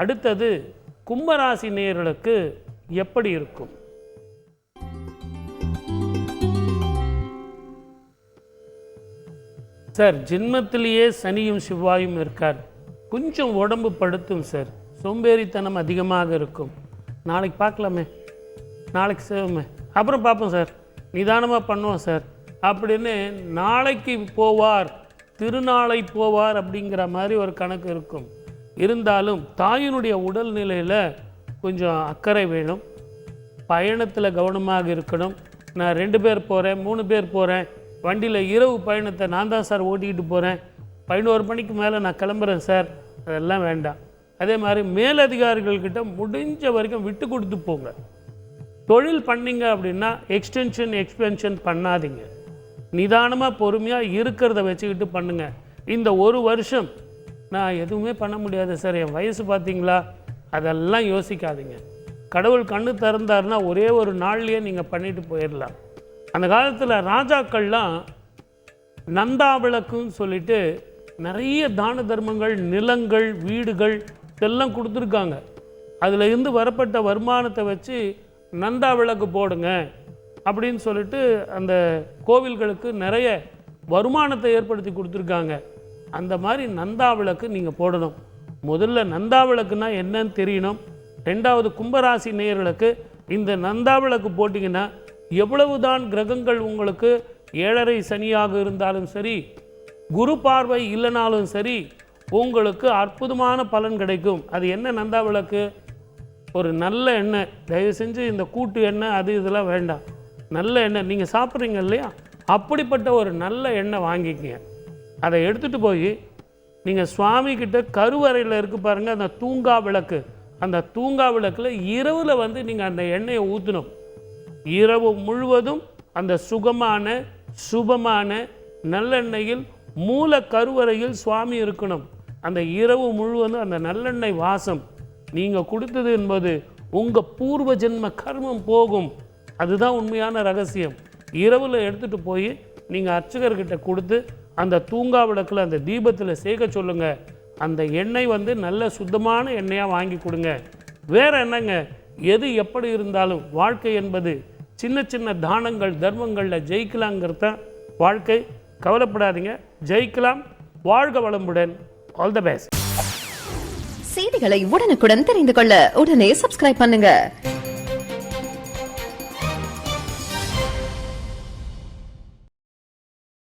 அடுத்தது கும்பராசி நேயர்களுக்கு எப்படி இருக்கும்? சார், ஜென்மத்திலேயே சனியும் செவ்வாயும் இருக்கார். கொஞ்சம் உடம்பு படுத்தும் சார். சோம்பேறித்தனம் அதிகமாக இருக்கும். நாளைக்கு பார்க்கலாமே, நாளைக்கு செய்வோமே, அப்புறம் பார்ப்போம் சார், நிதானமாக பண்ணுவோம் சார் அப்படின்னு நாளைக்கு போவார், திருநாளை போவார் அப்படிங்கிற மாதிரி ஒரு கணக்கு இருக்கும். இருந்தாலும் தாயினுடைய உடல்நிலையில் கொஞ்சம் அக்கறை வேணும். பயணத்தில் கவனமாக இருக்கணும். நான் 2 பேர் போகிறேன், 3 பேர் போகிறேன், வண்டியில் இரவு பயணத்தை நான் தான் சார் ஓட்டிக்கிட்டு போகிறேன், 11 மணிக்கு மேலே நான் கிளம்புறேன் சார், அதெல்லாம் வேண்டாம். அதே மாதிரி மேலதிகாரிகள்கிட்ட முடிஞ்ச வரைக்கும் விட்டு கொடுத்து போங்க. தொழில் பண்ணிங்க அப்படின்னா எக்ஸ்பென்ஷன் பண்ணாதீங்க. நிதானமாக பொறுமையாக இருக்கிறத வச்சுக்கிட்டு பண்ணுங்கள். இந்த 1 வருஷம் நான் எதுவுமே பண்ண முடியாது சார், என் வயசு பார்த்தீங்களா, அதெல்லாம் யோசிக்காதீங்க. கடவுள் கண்ணு திறந்தாருன்னா ஒரே ஒரு நாள்லேயே நீங்கள் பண்ணிட்டு போயிடலாம். அந்த காலத்தில் ராஜாக்கள்லாம் நந்தா விளக்குன்னு சொல்லிட்டு நிறைய தான தர்மங்கள், நிலங்கள், வீடுகள் இதெல்லாம் கொடுத்துருக்காங்க. அதில் இருந்து வரப்பட்ட வருமானத்தை வச்சு நந்தா விளக்கு போடுங்க அப்படின்னு சொல்லிட்டு அந்த கோவில்களுக்கு நிறைய வருமானத்தை ஏற்படுத்தி கொடுத்துருக்காங்க. அந்த மாதிரி நந்தா விளக்கு நீங்கள் போடணும். முதல்ல நந்தா விளக்குன்னா என்னன்னு தெரியணும். 2வது கும்பராசி நேயர்களுக்கு இந்த நந்தா விளக்கு போட்டிங்கன்னா எவ்வளவுதான் கிரகங்கள் உங்களுக்கு 7.5 சனியாக இருந்தாலும் சரி, குரு பார்வை இல்லைனாலும் சரி, உங்களுக்கு அற்புதமான பலன் கிடைக்கும். அது என்ன நந்தா விளக்கு? ஒரு நல்ல எண்ணெய், தயவு செஞ்சு இந்த கூட்டு எண்ணெய் அது இதெல்லாம் வேண்டாம். நல்ல எண்ணெய் நீங்கள் சாப்பிட்றீங்க இல்லையா, அப்படிப்பட்ட ஒரு நல்ல எண்ணெய் வாங்கிக்கங்க. அதை எடுத்துகிட்டு போய் நீங்கள் சுவாமிக்கிட்ட கருவறையில் இருக்கு பாருங்கள் அந்த தூங்கா விளக்கு, அந்த தூங்கா விளக்கில் இரவில் வந்து நீங்கள் அந்த எண்ணெயை ஊற்றணும். இரவு முழுவதும் அந்த சுகமான சுபமான நல்லெண்ணெயில் மூல கருவறையில் சுவாமி இருக்கணும். அந்த இரவு முழுவதும் அந்த நல்லெண்ணெய் வாசம் நீங்கள் கொடுத்தது என்பது உங்கள் பூர்வ ஜென்ம கர்மம் போகும். அதுதான் உண்மையான ரகசியம். இரவில் எடுத்துகிட்டு போய் நீங்கள் அர்ச்சகர்கிட்ட கொடுத்து அந்த தூங்கா விளக்கில் அந்த தீபத்தில் சேர்க்க சொல்லுங்கள். அந்த எண்ணெய் வந்து நல்ல சுத்தமான எண்ணெயாக வாங்கி கொடுங்க. வேறு என்னங்க, எது எப்படி இருந்தாலும் வாழ்க்கை என்பது சின்ன சின்ன தானங்கள் தர்மங்களில் ஜெயிக்கலாங்கிறத வாழ்க்கை. கவலைப்படாதீங்க, ஜெயிக்கலாம். வாழ்க வளமுடன். All the best. செய்திகளை உடனுக்குடன் தெரிந்து கொள்ள உடனே சப்ஸ்கிரைப் பண்ணுங்க.